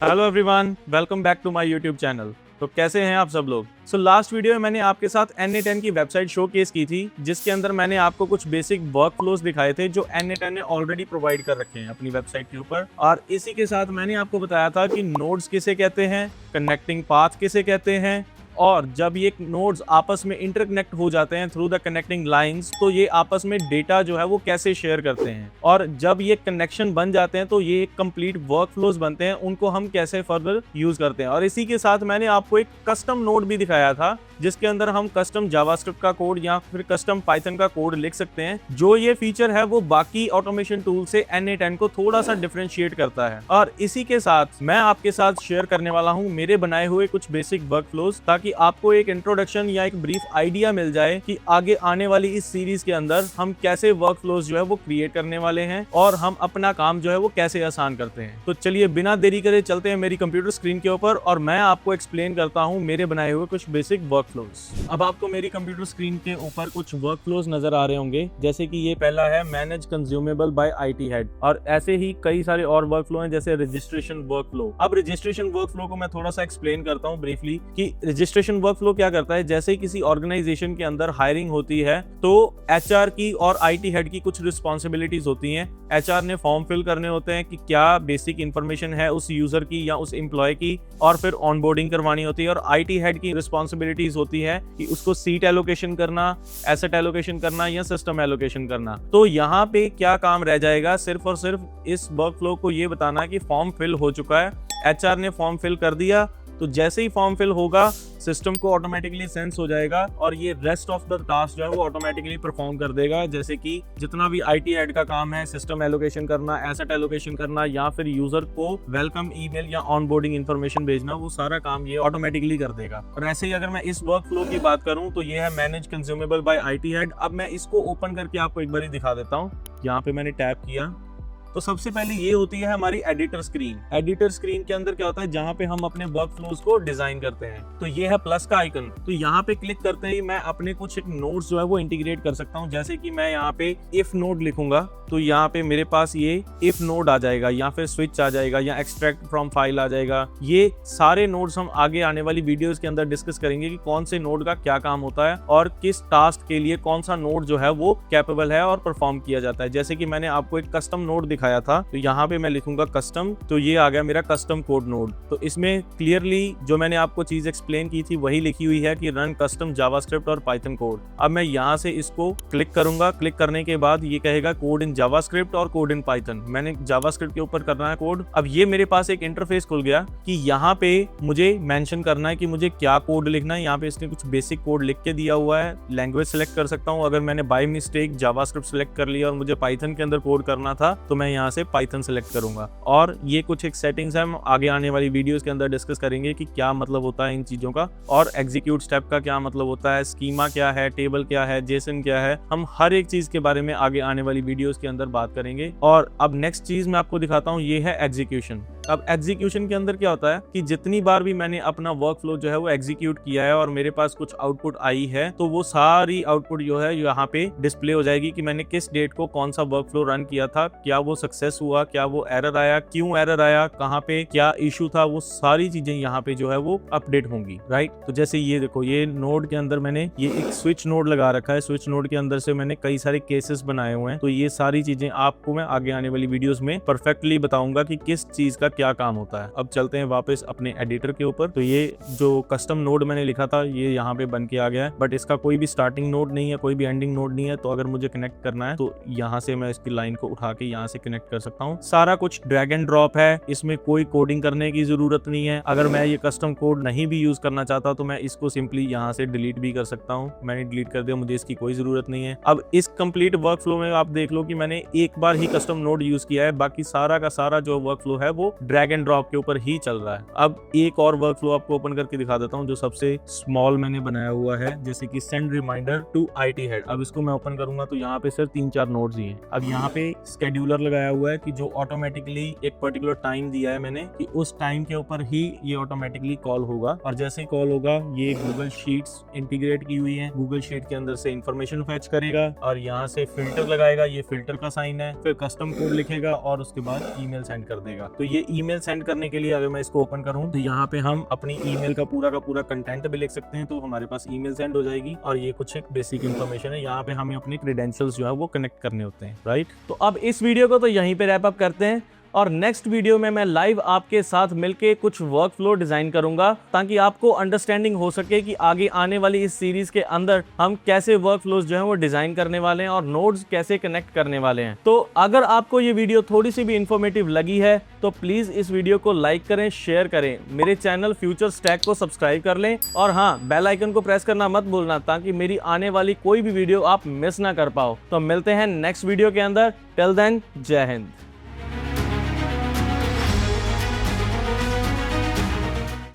Hello everyone, welcome back to my YouTube channel. तो कैसे हैं आप सब लोग। लास्ट वीडियो में मैंने आपके साथ Na10 की वेबसाइट शोकेस की थी, जिसके अंदर मैंने आपको कुछ बेसिक वर्क फ्लोज दिखाए थे जो Na10 ने ऑलरेडी प्रोवाइड कर रखे हैं अपनी वेबसाइट के ऊपर। और इसी के साथ मैंने आपको बताया था कि नोड्स किसे कहते हैं, कनेक्टिंग पाथ किसे कहते हैं, और जब ये नोड्स आपस में इंटरकनेक्ट हो जाते हैं थ्रू द कनेक्टिंग लाइंस, तो ये आपस में डेटा जो है वो कैसे शेयर करते हैं, और जब ये कनेक्शन बन जाते हैं तो ये एक कंप्लीट वर्क फ्लोज बनते हैं, उनको हम कैसे फर्दर यूज करते हैं। और इसी के साथ मैंने आपको एक कस्टम नोड भी दिखाया था, जिसके अंदर हम कस्टम जावास्क्रिप्ट का कोड या फिर कस्टम पाइथन का कोड लिख सकते हैं। जो ये फीचर है वो बाकी ऑटोमेशन टूल से Na10 को थोड़ा सा डिफरेंशिएट करता है। और इसी के साथ मैं आपके साथ शेयर करने वाला हूं मेरे बनाए हुए कुछ बेसिक वर्क फ्लोज, ताकि आपको एक इंट्रोडक्शन या एक ब्रीफ आइडिया मिल जाए कि आगे आने वाली इस सीरीज के अंदर हम कैसे वर्क फ्लोज जो है वो क्रिएट करने वाले हैं और हम अपना काम जो है वो कैसे आसान करते हैं। तो चलिए बिना देरी करे चलते हैं मेरी कंप्यूटर स्क्रीन के ऊपर और मैं आपको एक्सप्लेन करता हूं मेरे बनाए हुए कुछ बेसिक वर्क फ्लोज। अब आपको मेरी कंप्यूटर स्क्रीन के ऊपर कुछ वर्क फ्लोज नजर आ रहे होंगे, जैसे कि ये पहला है manage consumable by IT head, और ऐसे ही कई सारे और वर्क फ्लो हैं, जैसे रजिस्ट्रेशन वर्क फ्लो। अब रजिस्ट्रेशन वर्क फ्लो को मैं थोड़ा सा एक्सप्लेन करता हूं ब्रीफली कि रजिस्ट्रेशन वर्क फ्लो क्या करता है। जैसे किसी ऑर्गेनाइजेशन के अंदर हायरिंग होती है तो HR की और IT हेड की कुछ रिस्पॉन्सिबिलिटीज होती हैं। HR ने फॉर्म फिल करने होते हैं कि क्या बेसिक इंफॉर्मेशन है उस यूजर की या उस एम्प्लॉय की, और फिर ऑनबोर्डिंग करवानी होती है। और IT हेड की रिस्पॉन्सिबिलिटीज होती है कि उसको सीट एलोकेशन करना, एसेट एलोकेशन करना या सिस्टम एलोकेशन करना। तो यहाँ पे क्या काम रह जाएगा, सिर्फ और सिर्फ इस वर्क फ्लो को ये बताना है कि फॉर्म फिल हो चुका है, HR ने फॉर्म फिल कर दिया, तो जैसे ही फॉर्म फिल होगा सिस्टम को ऑटोमेटिकली सेंस हो जाएगा और ये रेस्ट ऑफ द टास्क जो है वो ऑटोमेटिकली परफॉर्म कर देगा। जैसे कि जितना भी IT हेड का काम है, सिस्टम एलोकेशन करना, एसेट एलोकेशन करना, या फिर यूजर को वेलकम ईमेल या ऑनबोर्डिंग इन्फॉर्मेशन भेजना, वो सारा काम ये ऑटोमेटिकली कर देगा। और ऐसे ही अगर मैं इस वर्क फ्लो की बात करूं तो ये है manage consumable by IT head. अब मैं इसको ओपन करके आपको एक बार दिखा देता हूँ। यहाँ पे मैंने टैप किया तो सबसे पहले ये होती है हमारी एडिटर स्क्रीन। एडिटर स्क्रीन के अंदर क्या होता है, जहां पे हम अपने वर्क फ्लोज को डिजाइन करते हैं। तो ये है प्लस का आइकन, तो यहाँ पे क्लिक करते ही मैं अपने कुछ एक नोड्स जो है वो इंटीग्रेट कर सकता हूँ। जैसे कि मैं यहाँ पे इफ नोड लिखूंगा तो यहाँ पे मेरे पास ये इफ नोड आ जाएगा, या फिर स्विच आ जाएगा, या एक्सट्रैक्ट फ्रॉम फाइल आ जाएगा। ये सारे नोड्स हम आगे आने वाली वीडियोस के अंदर डिस्कस करेंगे कि कौन से नोड का क्या काम होता है और किस टास्क के लिए कौन सा नोड जो है वो कैपेबल है और परफॉर्म किया जाता है। जैसे कि मैंने आपको एक कस्टम नोड दिखाया था, तो यहाँ पे मैं लिखूंगा कस्टम, तो ये आ गया मेरा कस्टम कोड नोड। तो इसमें क्लियरली जो मैंने आपको चीज एक्सप्लेन की थी वही लिखी हुई है कि रन कस्टम जावास्क्रिप्ट और पाइथन कोड। अब मैं यहाँ से इसको क्लिक करूंगा, क्लिक करने के बाद ये कहेगा कोड इन जावास्क्रिप्ट और कोड इन पाइथन। मैंने जावास्क्रिप्ट के ऊपर करना है कोड। अब ये मेरे पास एक इंटरफेस खुल गया कि यहाँ पे मुझे मेंशन करना है कि मुझे क्या कोड लिखना है। यहाँ पे इसने कुछ बेसिक कोड लिख के दिया हुआ है। लैंग्वेज सेलेक्ट कर सकता हूँ, अगर मैंने बाय मिस्टेक जावास्क्रिप्ट सेलेक्ट कर लिया और मुझे पाइथन के अंदर कोड करना था तो मैं यहाँ से पाइथन सेलेक्ट करूंगा। और ये कुछ एक सेटिंग्स हम आगे आने वाली वीडियोस के अंदर डिस्कस करेंगे कि क्या मतलब होता है इन चीजों का, और एग्जीक्यूट स्टेप का क्या मतलब होता है, स्कीमा क्या है, टेबल क्या है, जेसन क्या है। हम हर एक चीज के बारे में आगे आने वाली वीडियोस के अंदर बात करेंगे। और अब नेक्स्ट चीज मैं आपको दिखाता हूँ, ये है एग्जीक्यूशन। अब एग्जीक्यूशन के अंदर क्या होता है कि जितनी बार भी मैंने अपना वर्क फ्लो जो है वो एग्जीक्यूट किया है और मेरे पास कुछ आउटपुट आई है, तो वो सारी आउटपुट जो है यहाँ पे डिस्प्ले हो जाएगी कि मैंने किस डेट को कौन सा वर्क फ्लो रन किया था, क्या वो सक्सेस हुआ, क्या वो एरर आया, क्यों एरर आया, कहाँ पे क्या इशू था, वो सारी चीजें यहाँ पे जो है वो अपडेट होंगी। राइट, तो जैसे ये देखो, ये नोड के अंदर मैंने ये एक स्विच नोड लगा रखा है। स्विच नोड के अंदर से मैंने कई सारे केसेस बनाए हुए हैं। तो ये सारी चीजें आपको मैं आगे आने वाली वीडियोस में परफेक्टली बताऊंगा कि किस चीज का क्या काम होता है। अब चलते हैं वापस अपने एडिटर के ऊपर। तो ये जो कस्टम नोड मैंने लिखा था ये यहाँ पे बन के आ गया है, बट इसका कोई भी स्टार्टिंग नोड नहीं है, कोई भी एंडिंग नोड नहीं है। तो अगर मुझे कनेक्ट करना है तो यहाँ से मैं इसकी लाइन को उठा के यहाँ से कनेक्ट कर सकता हूँ। सारा कुछ ड्रैग एंड ड्रॉप है, इसमें कोई कोडिंग करने की जरूरत नहीं है। अगर मैं ये कस्टम कोड नहीं भी यूज करना चाहता तो मैं इसको सिंपली यहाँ से डिलीट भी कर सकता हूँ। मैंने डिलीट कर दिया, मुझे इसकी कोई जरूरत नहीं है। अब इस कंप्लीट वर्क फ्लो में आप देख लो कि मैंने एक बार ही कस्टम नोड यूज किया है, बाकी सारा का सारा जो वर्क फ्लो है वो ड्रैग एंड ड्रॉप के ऊपर ही चल रहा है। अब एक और वर्क फ्लो आपको ओपन करके दिखा देता हूँ जो सबसे स्मॉल मैंने बनाया हुआ है, जैसे कि send reminder to IT head. अब इसको मैं ओपन करूंगा तो यहाँ पे सिर्फ 3-4 नोड्स ही हैं। अब यहाँ पे स्केड्यूलर लगाया हुआ है कि जो ऑटोमेटिकली एक पर्टिकुलर टाइम दिया है मैंने कि उस टाइम के ऊपर ही ये ऑटोमेटिकली कॉल होगा, और जैसे ही कॉल होगा ये गूगल शीट्स इंटीग्रेट की हुई है, गूगल शीट के अंदर से इंफॉर्मेशन फेच करेगा और यहाँ से फिल्टर लगाएगा, ये फिल्टर का साइन है, फिर कस्टम कोड लिखेगा और उसके बाद ईमेल सेंड कर देगा। तो ये ईमेल सेंड करने के लिए अगर मैं इसको ओपन करूं तो यहाँ पे हम अपनी ईमेल का पूरा कंटेंट भी लिख सकते हैं, तो हमारे पास ईमेल सेंड हो जाएगी। और ये कुछ एक बेसिक इन्फॉर्मेशन है, यहाँ पे हमें अपने क्रेडेंशियल्स जो है वो कनेक्ट करने होते हैं, राइट। तो अब इस वीडियो को तो यहीं पे रैप अप करते हैं, और नेक्स्ट वीडियो में मैं लाइव आपके साथ मिलके कुछ वर्क फ्लो डिजाइन करूंगा, ताकि आपको अंडरस्टैंडिंग हो सके कि आगे आने वाली इस सीरीज के अंदर हम कैसे वर्क फ्लोज जो है वो डिजाइन करने वाले हैं और नोड्स कैसे कनेक्ट करने वाले हैं। तो अगर आपको ये वीडियो थोड़ी सी भी इंफॉर्मेटिव लगी है तो प्लीज इस वीडियो को लाइक करें, शेयर करें, मेरे चैनल फ्यूचर स्टैक को सब्सक्राइब कर लें, और हाँ, बेल आइकन को प्रेस करना मत भूलना, ताकि मेरी आने वाली कोई भी वीडियो आप मिस ना कर पाओ। तो मिलते हैं नेक्स्ट वीडियो के अंदर। टिल देन, जय हिंद।